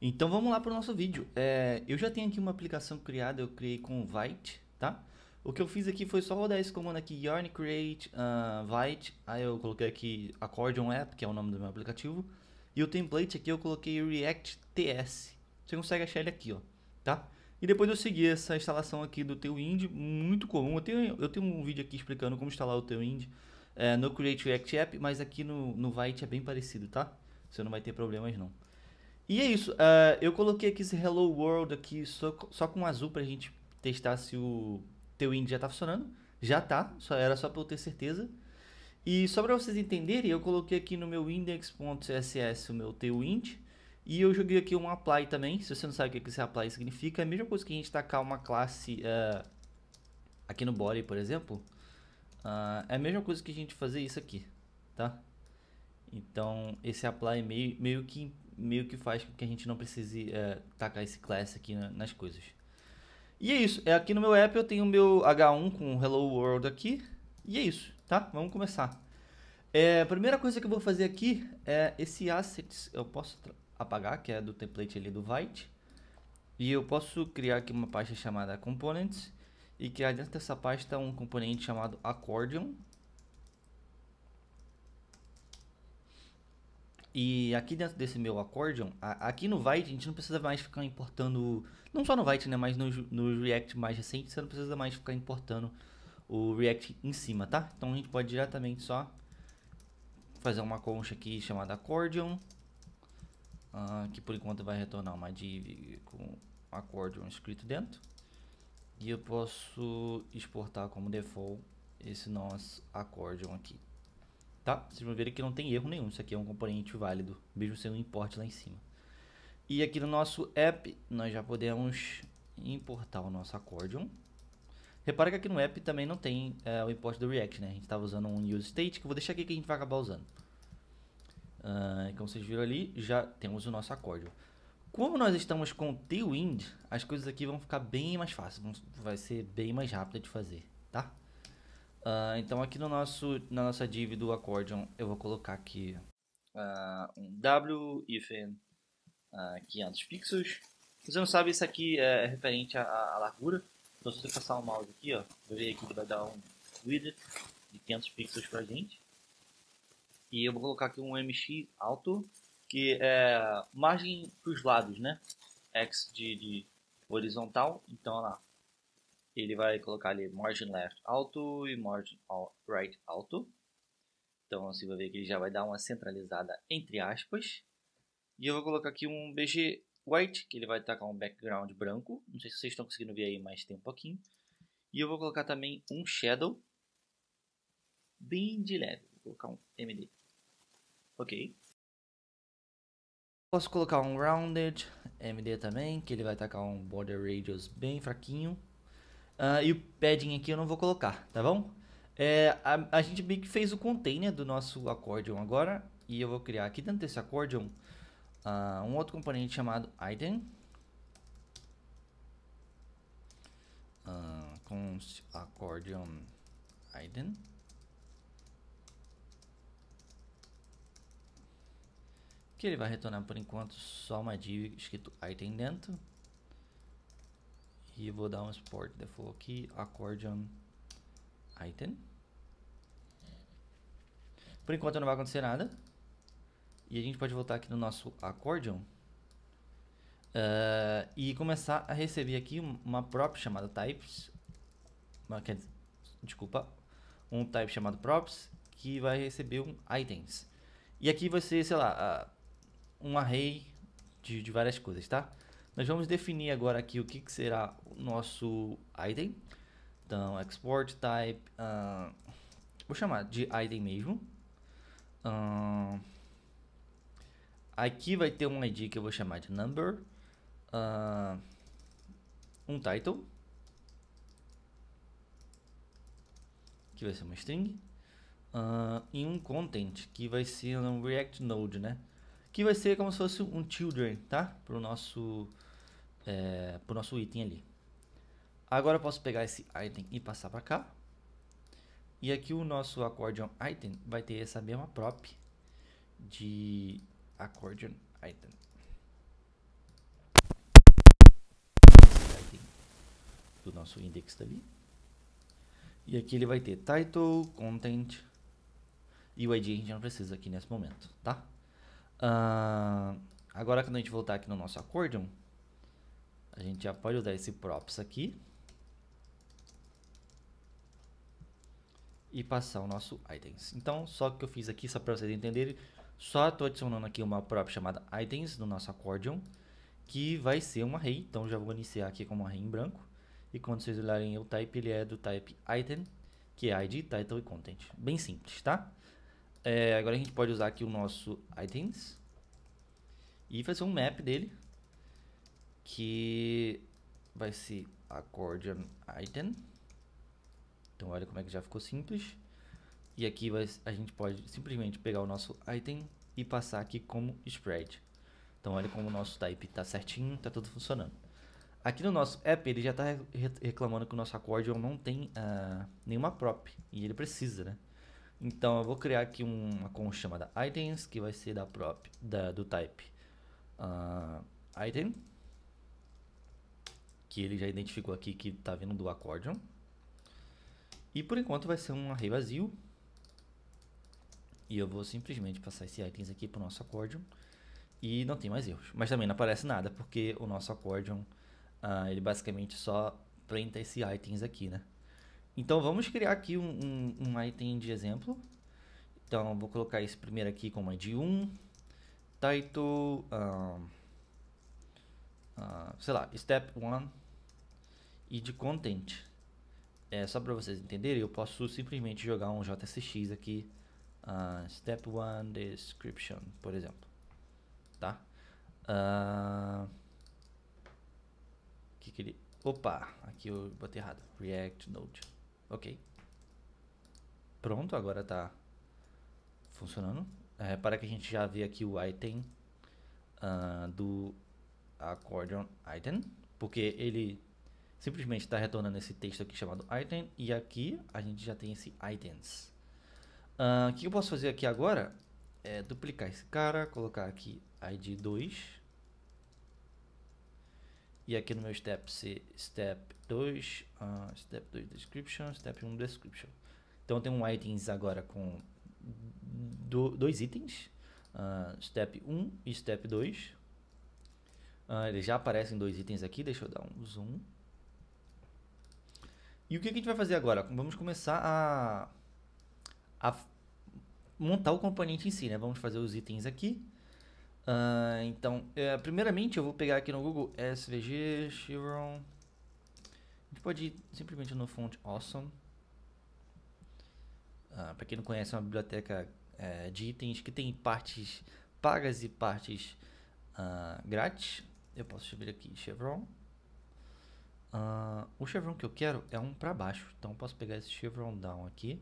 Então vamos lá para o nosso vídeo. Eu já tenho aqui uma aplicação criada, eu criei com o Vite, tá? O que eu fiz aqui foi só rodar esse comando aqui, yarn create Vite, aí eu coloquei aqui Accordion App, que é o nome do meu aplicativo, e o template aqui eu coloquei React TS. Você consegue achar ele aqui, ó, tá? E depois eu segui essa instalação aqui do Tailwind, muito comum. Eu tenho um vídeo aqui explicando como instalar o Tailwind no Create React App, mas aqui no Vite é bem parecido, tá? Você não vai ter problemas não. E é isso, eu coloquei aqui esse Hello World aqui só com azul pra gente testar se o Tailwind já tá funcionando. Já tá, era só pra eu ter certeza. E só pra vocês entenderem, eu coloquei aqui no meu index.css o meu Tailwind. E eu joguei aqui um apply também. Se você não sabe o que esse apply significa, é a mesma coisa que a gente tacar uma classe aqui no body, por exemplo. É a mesma coisa que a gente fazer isso aqui, tá? Então esse apply meio que faz com que a gente não precise tacar esse class aqui nas coisas. E é isso, aqui no meu app eu tenho o meu H1 com Hello World aqui. E é isso, tá? Vamos começar. A primeira coisa que eu vou fazer aqui é esse assets, eu posso apagar, que é do template ali do Vite. E eu posso criar aqui uma pasta chamada Components e criar dentro dessa pasta um componente chamado Accordion. E aqui dentro desse meu accordion, aqui no Vite a gente não precisa mais ficar importando, não só no Vite, né, mas no React mais recente, você não precisa mais ficar importando o React em cima, tá? Então a gente pode diretamente só fazer uma concha aqui chamada accordion, que por enquanto vai retornar uma div com accordion escrito dentro. E eu posso exportar como default esse nosso accordion aqui. Tá? Vocês vão ver que não tem erro nenhum, isso aqui é um componente válido, mesmo sendo um import lá em cima. E aqui no nosso app, nós já podemos importar o nosso accordion. Repara que aqui no app também não tem o import do React, né? A gente estava usando um use state, que eu vou deixar aqui que a gente vai acabar usando. Como vocês viram ali, já temos o nosso accordion. Como nós estamos com o Tailwind, as coisas aqui vão ficar bem mais fáceis, vai ser bem mais rápido de fazer, tá? Então aqui na nossa div do accordion eu vou colocar aqui um w hífen 500 pixels. Se você não sabe, isso aqui é referente à largura. Então se você passar o mouse aqui, ó, vai ver aqui que vai dar um width de 500 pixels pra gente. E eu vou colocar aqui um mx alto, que é margem para os lados, né? X de horizontal, então olha lá. Ele vai colocar ali margin left alto e margin right alto. Então você vai ver que ele já vai dar uma centralizada entre aspas. E eu vou colocar aqui um BG white, que ele vai tacar um background branco. Não sei se vocês estão conseguindo ver aí, mas tem um pouquinho. E eu vou colocar também um shadow bem de leve. Vou colocar um MD. Ok. Posso colocar um rounded MD também, que ele vai tacar um border radius bem fraquinho. E o padding aqui eu não vou colocar, tá bom? A gente meio que fez o container do nosso accordion agora. E eu vou criar aqui dentro desse accordion um outro componente chamado item. Com accordion item. Que ele vai retornar por enquanto só uma div escrito item dentro. E eu vou dar um export default aqui, accordion item. Por enquanto não vai acontecer nada. E a gente pode voltar aqui no nosso accordion e começar a receber aqui uma prop chamada types. Desculpa, um type chamado props que vai receber um items. E aqui vai ser, sei lá, um array de várias coisas, tá? Nós vamos definir agora aqui o que será o nosso item. Então, export type, vou chamar de item mesmo. Aqui vai ter um ID que eu vou chamar de number, um title, que vai ser uma string, e um content, que vai ser um React Node, né? Que vai ser como se fosse um children, tá? Pro nosso item ali. Agora eu posso pegar esse item e passar para cá. E aqui o nosso accordion item vai ter essa mesma prop de accordion item. nosso index dali. E aqui ele vai ter title, content e o ID a gente não precisa aqui nesse momento, tá? Agora quando a gente voltar aqui no nosso accordion, a gente já pode usar esse props aqui e passar o nosso items. Então, só que eu fiz aqui, só para vocês entenderem, só estou adicionando aqui uma prop chamada items no nosso accordion, que vai ser um array. Então, já vou iniciar aqui como um array em branco. E quando vocês olharem o type, ele é do type item, que é id, title e content. Bem simples, tá? Agora a gente pode usar aqui o nosso items e fazer um map dele, que vai ser accordion item. Então olha como é que já ficou simples. E aqui a gente pode simplesmente pegar o nosso item e passar aqui como spread. Então olha como o nosso type está certinho, está tudo funcionando. Aqui no nosso app ele já está reclamando que o nosso accordion não tem nenhuma prop, e ele precisa, né? Então eu vou criar aqui uma const chamada items, que vai ser da prop do type item, que ele já identificou aqui que está vindo do accordion. E por enquanto vai ser um array vazio. E eu vou simplesmente passar esse items aqui para o nosso accordion. E não tem mais erros. Mas também não aparece nada, porque o nosso accordion, ele basicamente só prenta esse items aqui, né? Então vamos criar aqui um item de exemplo. Então eu vou colocar esse primeiro aqui como ID1, title, sei lá, step 1 e de content. Só para vocês entenderem, eu posso simplesmente jogar um JSX aqui, step 1 description, por exemplo, tá? Opa, aqui eu botei errado, React Node, ok. Pronto, agora tá funcionando. Para que a gente já vê aqui o item do accordion item, porque ele simplesmente está retornando esse texto aqui chamado item, e aqui a gente já tem esse items. O que eu posso fazer aqui agora é duplicar esse cara, colocar aqui id 2, e aqui no meu step ser step 2, step 2 description, step 1 description. Então tem um items agora com dois itens, step 1 e step 2. Eles já aparecem dois itens aqui, deixa eu dar um zoom. E o que a gente vai fazer agora? Vamos começar a montar o componente em si, né? Vamos fazer os itens aqui. Então, primeiramente eu vou pegar aqui no Google SVG, Chevron. A gente pode ir simplesmente no Font Awesome. Para quem não conhece, é uma biblioteca de itens que tem partes pagas e partes grátis. Eu posso escrever aqui Chevron. O chevron que eu quero é um para baixo, então eu posso pegar esse chevron down aqui.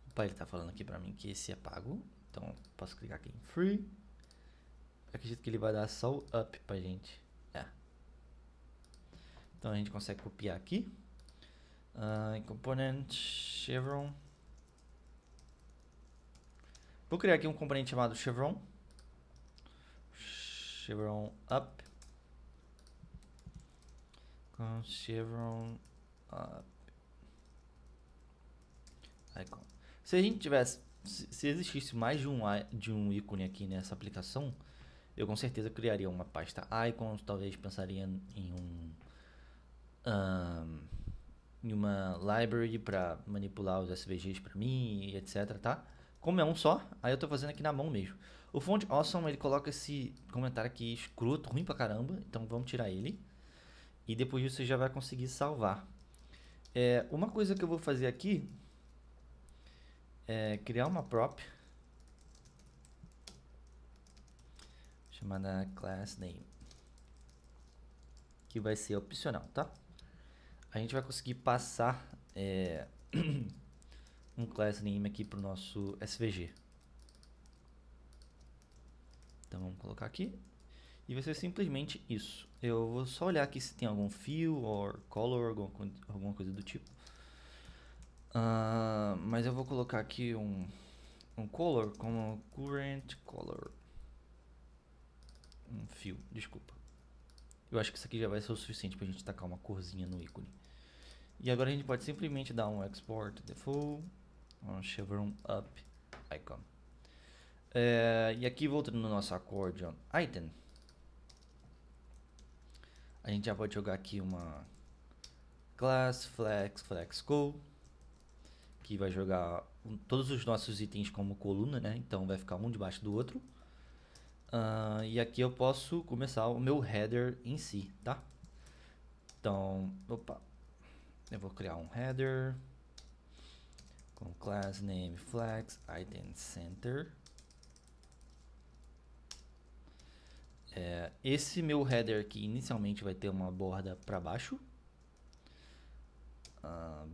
Opa, ele está falando aqui para mim que esse é pago, então posso clicar aqui em free. Acredito que ele vai dar só o up pra gente. Então a gente consegue copiar aqui. Em component chevron. Vou criar aqui um componente chamado chevron. Chevron up com chevron up icon. Se a gente tivesse, se existisse mais de um ícone aqui nessa aplicação, eu com certeza criaria uma pasta icons, talvez pensaria em uma library para manipular os SVGs para mim, etc, tá? Como é um só, aí eu tô fazendo aqui na mão mesmo. O Font Awesome, ele coloca esse comentário aqui escroto, ruim pra caramba, então vamos tirar ele. E depois disso você já vai conseguir salvar. Uma coisa que eu vou fazer aqui é criar uma prop chamada class name, que vai ser opcional, tá? A gente vai conseguir passar um class name aqui para o nosso SVG. Então vamos colocar aqui. E vai ser simplesmente isso. Eu vou só olhar aqui se tem algum fill ou color, alguma coisa do tipo. Mas eu vou colocar aqui um color como current color. Um fill, desculpa. Eu acho que isso aqui já vai ser o suficiente pra gente tacar uma corzinha no ícone. E agora a gente pode simplesmente dar um export default, um chevron up icon. E aqui voltando no nosso accordion item, a gente já pode jogar aqui uma class flex call, que vai jogar todos os nossos itens como coluna, né? Então vai ficar um debaixo do outro. E aqui eu posso começar o meu header em si, tá? Então, eu vou criar um header com class name flex item center. Esse meu header aqui inicialmente vai ter uma borda para baixo,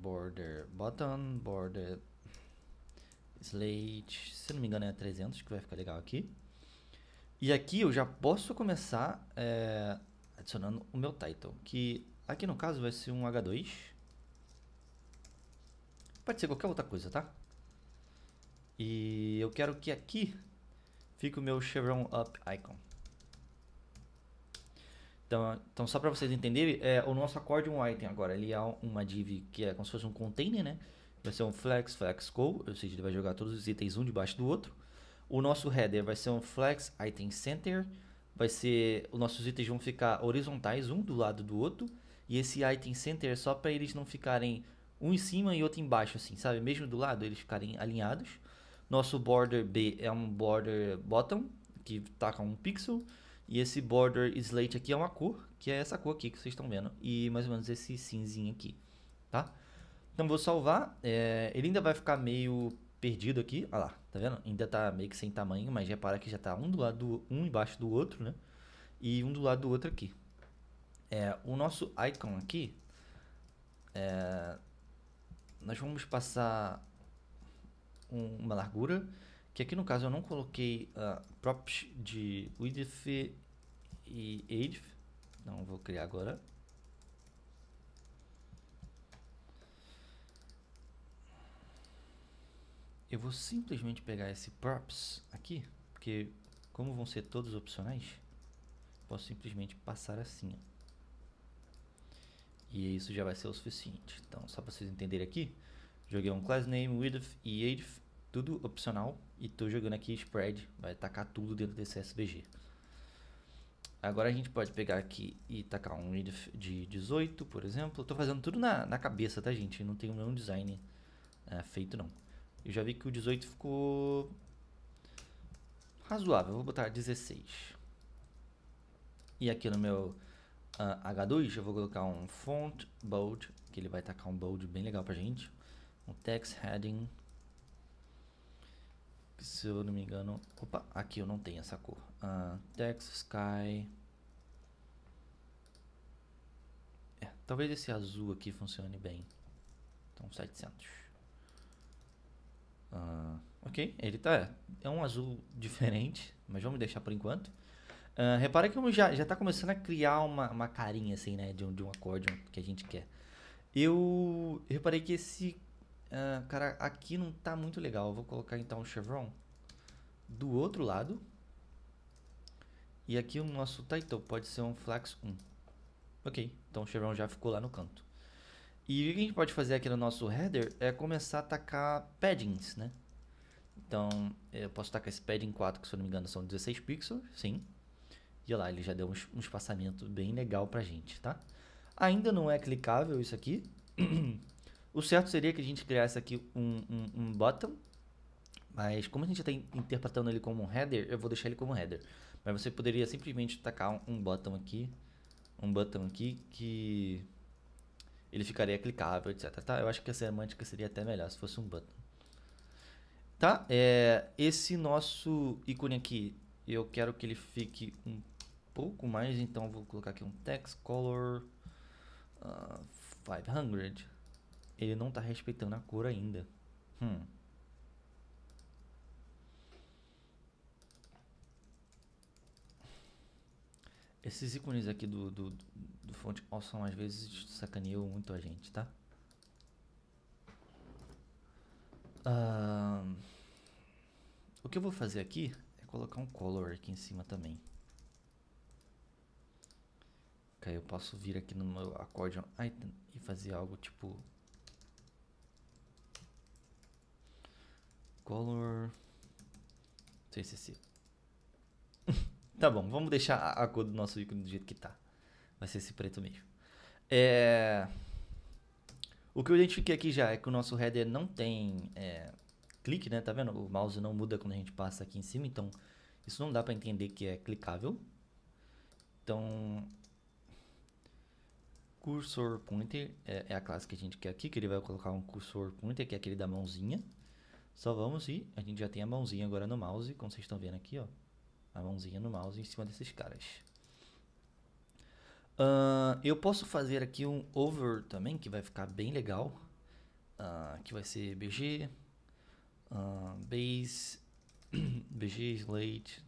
border bottom, border slate, se não me engano é 300, que vai ficar legal aqui. E aqui eu já posso começar adicionando o meu title, que aqui no caso vai ser um H2. Pode ser qualquer outra coisa, tá? E eu quero que aqui fique o meu chevron up icon. Então só para vocês entenderem, o nosso accordion item agora, ele é uma div que é como se fosse um container, né? Vai ser um flex call, ou seja, ele vai jogar todos os itens um debaixo do outro. O nosso header vai ser um flex item center, os nossos itens vão ficar horizontais, um do lado do outro. E esse item center é só para eles não ficarem um em cima e outro embaixo, assim, sabe? Mesmo do lado, eles ficarem alinhados. Nosso border B é um border bottom, que tá com um pixel. E esse border slate aqui é uma cor, que é essa cor aqui que vocês estão vendo. E mais ou menos esse cinzinho aqui, tá? Então vou salvar. Ele ainda vai ficar meio perdido aqui. Olha lá, tá vendo? Ainda tá meio que sem tamanho, mas repara que já tá um do lado um embaixo do outro, né? E um do lado do outro aqui. O nosso icon aqui, nós vamos passar uma largura, que aqui no caso eu não coloquei props de width e height. Não vou criar agora. Eu vou simplesmente pegar esse props aqui, porque como vão ser todos opcionais, posso simplesmente passar assim, ó. E isso já vai ser o suficiente. Então, só para vocês entenderem aqui, joguei um class name, width e height, tudo opcional, e estou jogando aqui spread, vai tacar tudo dentro desse SVG. Agora a gente pode pegar aqui e tacar um width de 18, por exemplo. Eu tô fazendo tudo na cabeça, tá, gente? Não tenho nenhum design feito, não. Eu já vi que o 18 ficou razoável. Eu vou botar 16. E aqui no meu H2 eu vou colocar um font bold, que ele vai tacar um bold bem legal pra gente. Um text heading, que se eu não me engano... Opa, aqui eu não tenho essa cor. Text sky... talvez esse azul aqui funcione bem. Então 700. Ok, ele é um azul diferente, mas vamos deixar por enquanto. Repara que já está começando a criar uma carinha assim, né, de um accordion que a gente quer. Eu reparei que esse cara aqui não tá muito legal. Eu vou colocar então o chevron do outro lado. E aqui o nosso title pode ser um flex 1. Ok, então o chevron já ficou lá no canto. E o que a gente pode fazer aqui no nosso header é começar a atacar paddings, né? Então, eu posso tacar esse padding 4, que se eu não me engano são 16 pixels, sim. E olha lá, ele já deu um espaçamento bem legal pra gente, tá? Ainda não é clicável isso aqui. O certo seria que a gente criasse aqui um button. Mas como a gente está interpretando ele como um header, eu vou deixar ele como header. Mas você poderia simplesmente tacar um button aqui que ele ficaria clicável, etc. Tá? Eu acho que a semântica seria até melhor se fosse um button. Tá? Esse nosso ícone aqui, eu quero que ele fique um pouco mais, então vou colocar aqui um text color 500. Ele não está respeitando a cor ainda. Esses ícones aqui do font awesome às vezes sacaneiam muito a gente, tá? O que eu vou fazer aqui é colocar um color aqui em cima também. lógica, eu posso vir aqui no meu accordion item e fazer algo tipo color CCC. Tá bom, vamos deixar a cor do nosso ícone do jeito que tá. Vai ser esse preto mesmo. O que eu identifiquei aqui já é que o nosso header não tem clique, né? Tá vendo? O mouse não muda quando a gente passa aqui em cima, então isso não dá para entender que é clicável. Então, cursor pointer é a classe que a gente quer aqui, que ele vai colocar um cursor pointer, que é aquele da mãozinha. Só vamos e a gente já tem a mãozinha agora no mouse, como vocês estão vendo aqui, ó. A mãozinha no mouse em cima desses caras. Eu posso fazer aqui um over também, que vai ficar bem legal. Que vai ser BG, base, BG, slate,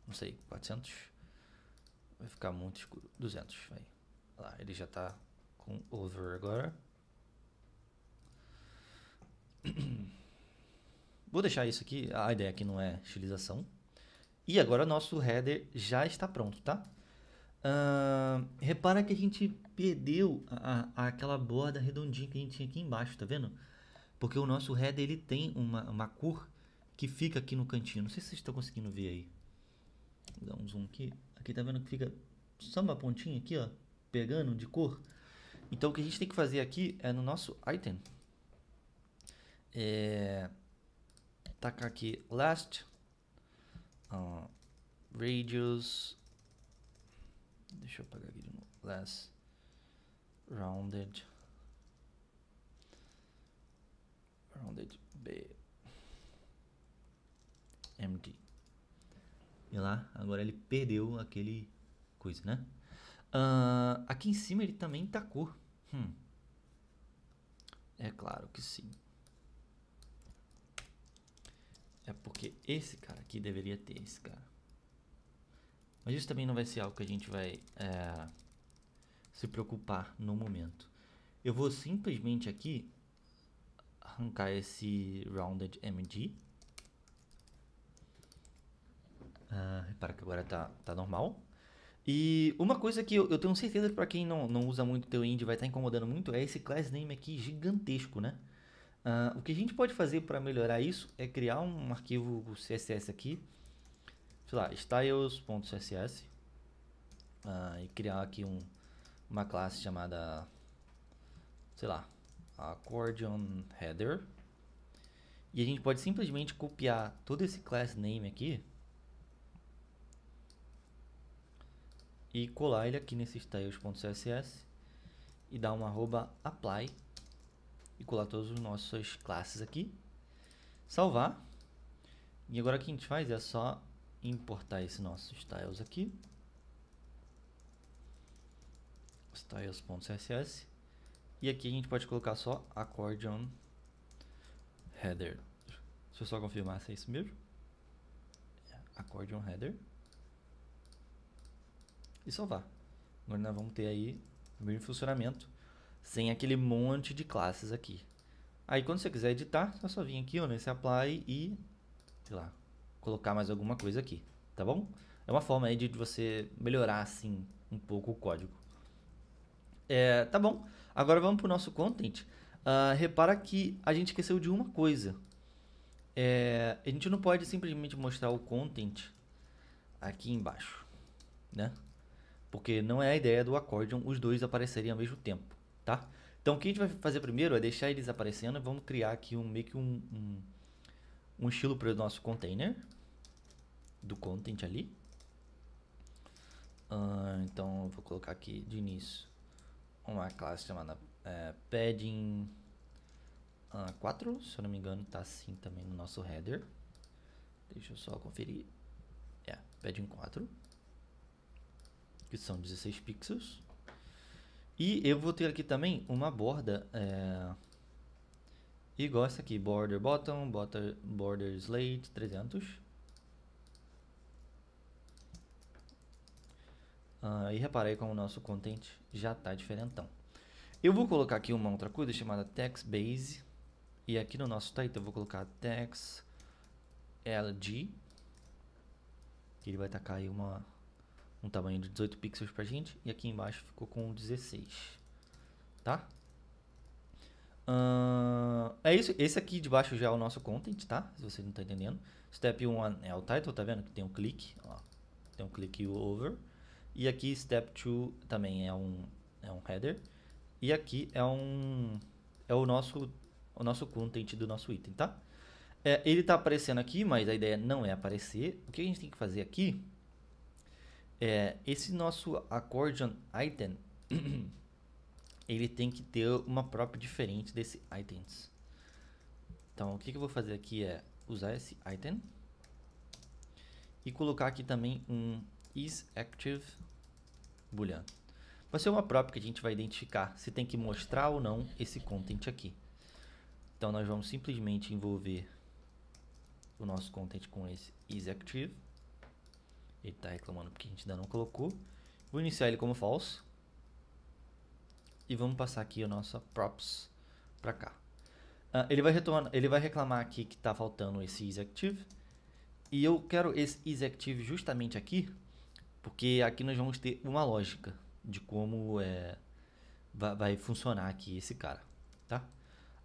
não sei, 400. Vai ficar muito escuro, 200, vai. Lá, ele já tá com over agora. Vou deixar isso aqui, a ideia aqui não é estilização. E agora nosso header já está pronto, tá? Repara que a gente perdeu aquela borda redondinha que a gente tinha aqui embaixo, tá vendo? Porque o nosso header ele tem uma cor que fica aqui no cantinho. Não sei se vocês estão conseguindo ver aí. Vou dar um zoom aqui. Aqui tá vendo que fica só uma pontinha aqui, ó, pegando de cor. Então o que a gente tem que fazer aqui é no nosso item. Tacar aqui last, radius. Deixa eu apagar aqui de novo. Last rounded B MD. E lá, agora ele perdeu aquele coisa, né? Aqui em cima ele também tacou. É claro que sim. É porque esse cara aqui deveria ter esse cara. Mas isso também não vai ser algo que a gente vai se preocupar no momento. Eu vou simplesmente aqui arrancar esse rounded MD. Repara que agora tá normal. E uma coisa que eu tenho certeza que para quem não usa muito o Tailwind vai estar incomodando muito é esse class name aqui gigantesco, né? O que a gente pode fazer para melhorar isso é criar um arquivo CSS aqui, sei lá, styles.css, e criar aqui uma classe chamada, sei lá, accordion header. E a gente pode simplesmente copiar todo esse class name aqui e colar ele aqui nesse styles.css e dar uma @apply e colar todas as nossas classes aqui, salvar. E agora o que a gente faz é só importar esse nosso styles aqui, styles.css, e aqui a gente pode colocar só accordion header. Deixa eu só confirmar se é isso mesmo. Accordion header. E salvar. Agora nós vamos ter aí o mesmo funcionamento, sem aquele monte de classes aqui. Aí quando você quiser editar, é só vir aqui ó, nesse apply e, sei lá, colocar mais alguma coisa aqui, tá bom? É uma forma aí de você melhorar assim um pouco o código. Tá bom, agora vamos para o nosso content. Repara que a gente esqueceu de uma coisa. A gente não pode simplesmente mostrar o content aqui embaixo, né? Porque não é a ideia do accordion os dois aparecerem ao mesmo tempo, tá? Então o que a gente vai fazer primeiro é deixar eles aparecendo e vamos criar aqui meio que um estilo para o nosso container do content ali. Então eu vou colocar aqui de início uma classe chamada padding 4, se eu não me engano tá assim também no nosso header. Deixa eu só conferir. Padding 4, que são 16 pixels. E eu vou ter aqui também uma borda igual essa aqui, border bottom, border slate 300. E repara aí como o nosso content já está diferentão. Eu vou colocar aqui uma outra coisa chamada text base. E aqui no nosso title eu vou colocar text LG. Que ele vai tacar aí uma um tamanho de 18 pixels pra gente. E aqui embaixo ficou com 16. Tá? É isso. Esse aqui de baixo já é o nosso content, tá? Se você não tá entendendo. Step 1 é o title, tá vendo? Que tem um clique. Ó, tem um clique over. E aqui step 2 também é um header. E aqui é o nosso content do nosso item, tá? Ele tá aparecendo aqui, mas a ideia não é aparecer. O que a gente tem que fazer aqui esse nosso accordion item ele tem que ter uma prop diferente desse items. Então, o que eu vou fazer aqui é usar esse item e colocar aqui também um isActive boolean. Vai ser uma prop que a gente vai identificar se tem que mostrar ou não esse content aqui. Então, nós vamos simplesmente envolver o nosso content com esse isActive. Ele está reclamando porque a gente ainda não colocou. Vou iniciar ele como false. E vamos passar aqui a nossa props para cá. Ele vai reclamar aqui que está faltando esse isActive. E eu quero esse isActive justamente aqui, porque aqui nós vamos ter uma lógica de como vai funcionar aqui esse cara, tá?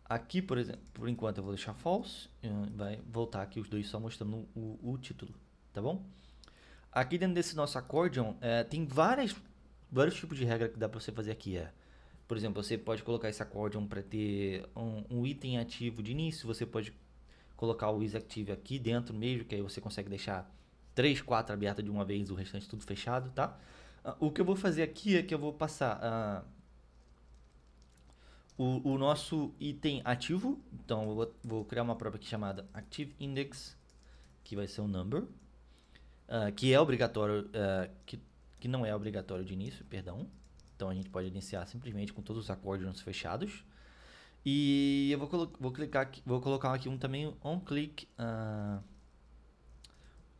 Aqui, por exemplo, por enquanto eu vou deixar false, vai voltar aqui os dois só mostrando o título, tá bom? Aqui dentro desse nosso accordion, tem vários tipos de regra que dá para você fazer aqui. Por exemplo, você pode colocar esse accordion para ter um item ativo de início, você pode colocar o isActive aqui dentro mesmo, que aí você consegue deixar 3, 4 abertas de uma vez, o restante tudo fechado, tá? O que eu vou fazer aqui é que eu vou passar o nosso item ativo. Então, eu vou criar uma prova aqui chamada ActiveIndex, que vai ser um number, que é obrigatório, que não é obrigatório de início, perdão. Então, a gente pode iniciar simplesmente com todos os accordions fechados. E eu vou colocar aqui também onClick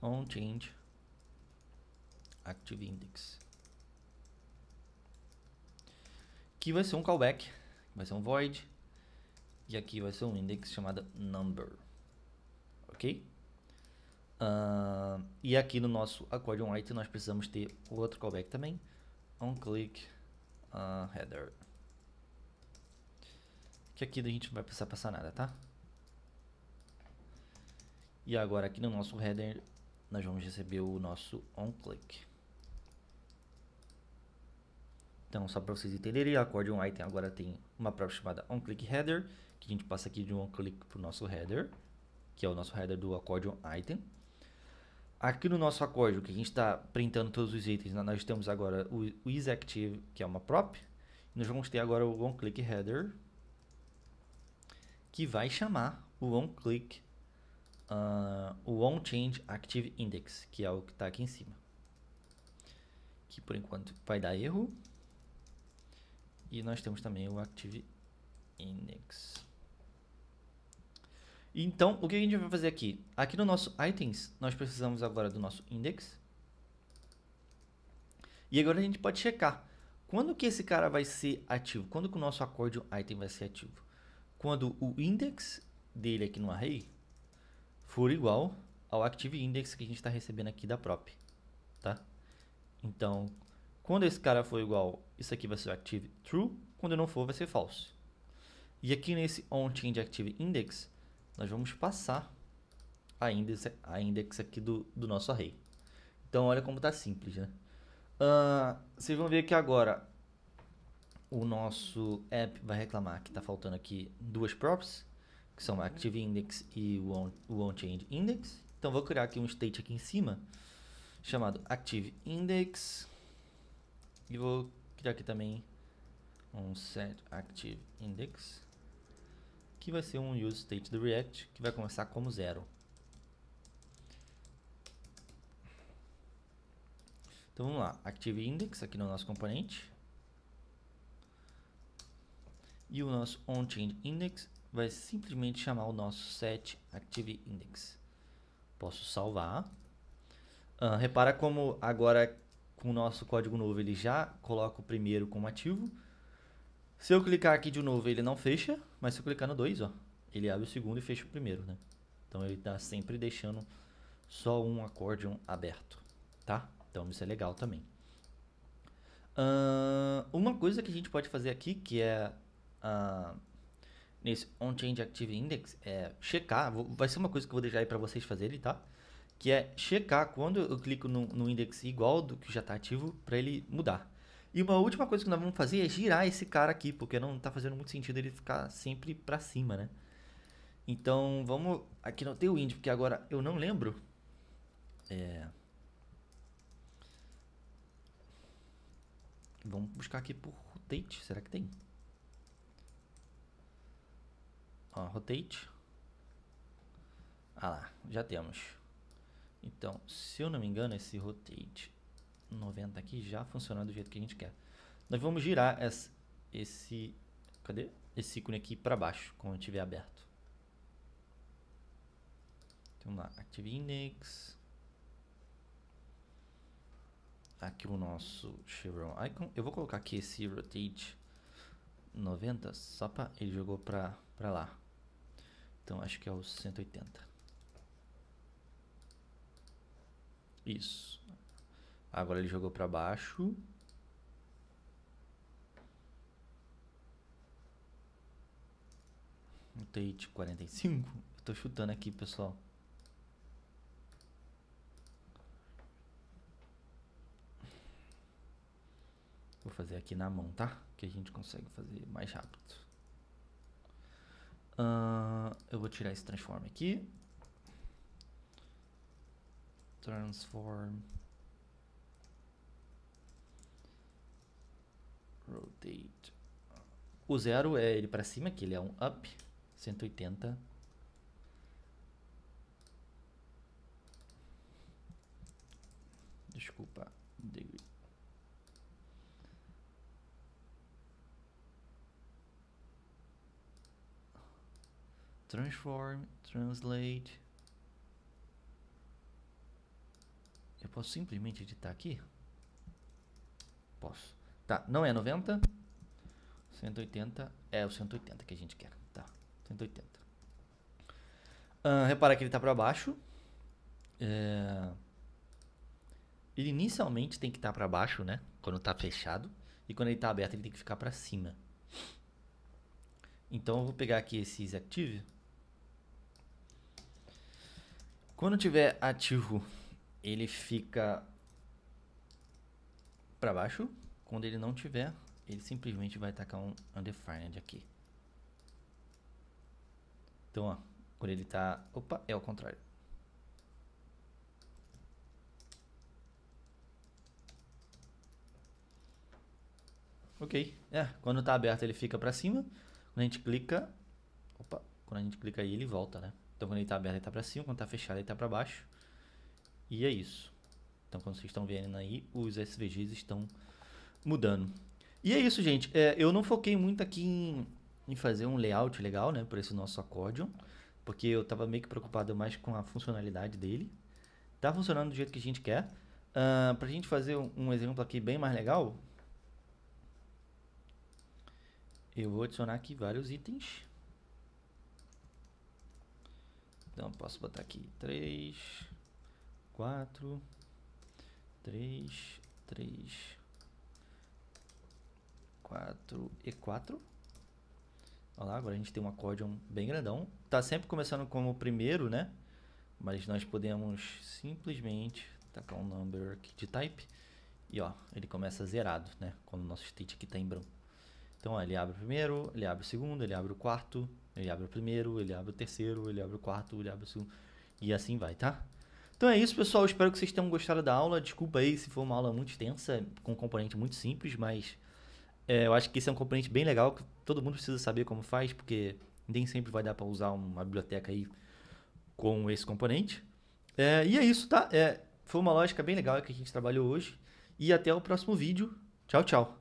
onChange ActiveIndex, que vai ser um callback, vai ser um void, e aqui vai ser um index chamado number, ok? E aqui no nosso accordion item nós precisamos ter o outro callback também, onClick header, que aqui a gente não vai precisar passar nada, tá? E agora aqui no nosso header nós vamos receber o nosso onClick. Então, só para vocês entenderem, a accordion item agora tem uma prova chamada onClickHeader, que a gente passa aqui de um onClick para o nosso header, que é o nosso header do accordion item. Aqui no nosso accordion, que a gente está printando todos os itens, nós temos agora o isActive, que é uma prop. Nós vamos ter agora o onClickHeader, que vai chamar o onClick, o onChangeActiveIndex, que é o que está aqui em cima. Que por enquanto vai dar erro. E nós temos também o ActiveIndex. Então, o que a gente vai fazer aqui? Aqui no nosso items, nós precisamos agora do nosso index. E agora a gente pode checar. Quando que esse cara vai ser ativo? Quando que o nosso accordion item vai ser ativo? Quando o index dele aqui no array for igual ao ActiveIndex que a gente está recebendo aqui da prop. Tá? Então, quando esse cara for igual, isso aqui vai ser active true. Quando não for, vai ser false. E aqui nesse onChangeActiveIndex, nós vamos passar a index aqui do nosso array. Então, olha como está simples, né? Vocês vão ver que agora o nosso app vai reclamar que está faltando aqui duas props, que são ActiveIndex e o onChangeIndex. Então, vou criar aqui um state aqui em cima, chamado ActiveIndex. E vou criar aqui também um setActiveIndex, que vai ser um useState do React, que vai começar como 0. Então vamos lá, ActiveIndex aqui no nosso componente. E o nosso onChangeIndex vai simplesmente chamar o nosso setActiveIndex. Posso salvar. Repara como agora com o nosso código novo ele já coloca o primeiro como ativo. Se eu clicar aqui de novo ele não fecha, mas se eu clicar no 2, ó, ele abre o segundo e fecha o primeiro, né? Então ele está sempre deixando só um accordion aberto, tá? Então isso é legal também. Uma coisa que a gente pode fazer aqui, que é nesse onChangeActiveIndex, é checar, vai ser uma coisa que eu vou deixar aí para vocês fazerem, tá? Que é checar quando eu clico no index igual do que já está ativo, para ele mudar. E uma última coisa que nós vamos fazer é girar esse cara aqui, porque não está fazendo muito sentido ele ficar sempre para cima, né? Então vamos aqui no Tailwind, porque agora eu não lembro. Vamos buscar aqui por Rotate, será que tem? Ó, Rotate. Ah lá, já temos. Então, se eu não me engano, esse Rotate 90 aqui já funciona do jeito que a gente quer. Nós vamos girar cadê? Esse ícone aqui para baixo, quando estiver aberto. Então lá, Active Index. Aqui o nosso Chevron Icon. Eu vou colocar aqui esse Rotate 90 só para ele jogou para lá. Então acho que é o 180. Isso. Agora ele jogou para baixo. Rotate 45. Eu tô chutando aqui, pessoal. Vou fazer aqui na mão, tá? Que a gente consegue fazer mais rápido. Eu vou tirar esse transform aqui. Transform. Rotate. O 0 é ele para cima, que ele é um up. 180. Desculpa. Transform, translate. Eu posso simplesmente editar aqui? Posso. Tá, não é 90. 180. É o 180 que a gente quer. Tá, 180. Repara que ele tá para baixo. Ele inicialmente tem que estar para baixo, né? Quando tá fechado. E quando ele tá aberto, ele tem que ficar para cima. Então eu vou pegar aqui esse Active. Quando tiver ativo, ele fica para baixo. Quando ele não tiver, ele simplesmente vai tacar um undefined aqui. Então, ó, quando ele tá... Opa, é o contrário. Ok. Quando tá aberto ele fica para cima. Quando a gente clica... Opa, quando a gente clica aí ele volta, né? Então quando ele tá aberto ele tá para cima, quando tá fechado ele tá para baixo. E é isso. Então quando vocês estão vendo aí, os SVGs estão mudando. E é isso, gente. Eu não foquei muito aqui em fazer um layout legal, né? Por esse nosso accordion. Porque eu tava meio que preocupado mais com a funcionalidade dele. Tá funcionando do jeito que a gente quer. Pra gente fazer um exemplo aqui bem mais legal... Eu vou adicionar aqui vários itens. Então, posso botar aqui 3, 4, 3, 3, 4 e 4. Olha lá, agora a gente tem um accordion bem grandão. Tá sempre começando como o primeiro, né? Mas nós podemos simplesmente tacar um number aqui de type. E ó, ele começa zerado, né? Quando o nosso state aqui tá em branco. Então, ó, ele abre o primeiro, ele abre o segundo, ele abre o quarto, ele abre o primeiro, ele abre o terceiro, ele abre o quarto, ele abre o segundo. E assim vai, tá? Então é isso, pessoal. Espero que vocês tenham gostado da aula. Desculpa aí se for uma aula muito extensa, com um componente muito simples, mas eu acho que esse é um componente bem legal, que todo mundo precisa saber como faz, porque nem sempre vai dar para usar uma biblioteca aí com esse componente. E é isso, tá? Foi uma lógica bem legal que a gente trabalhou hoje. E até o próximo vídeo. Tchau, tchau.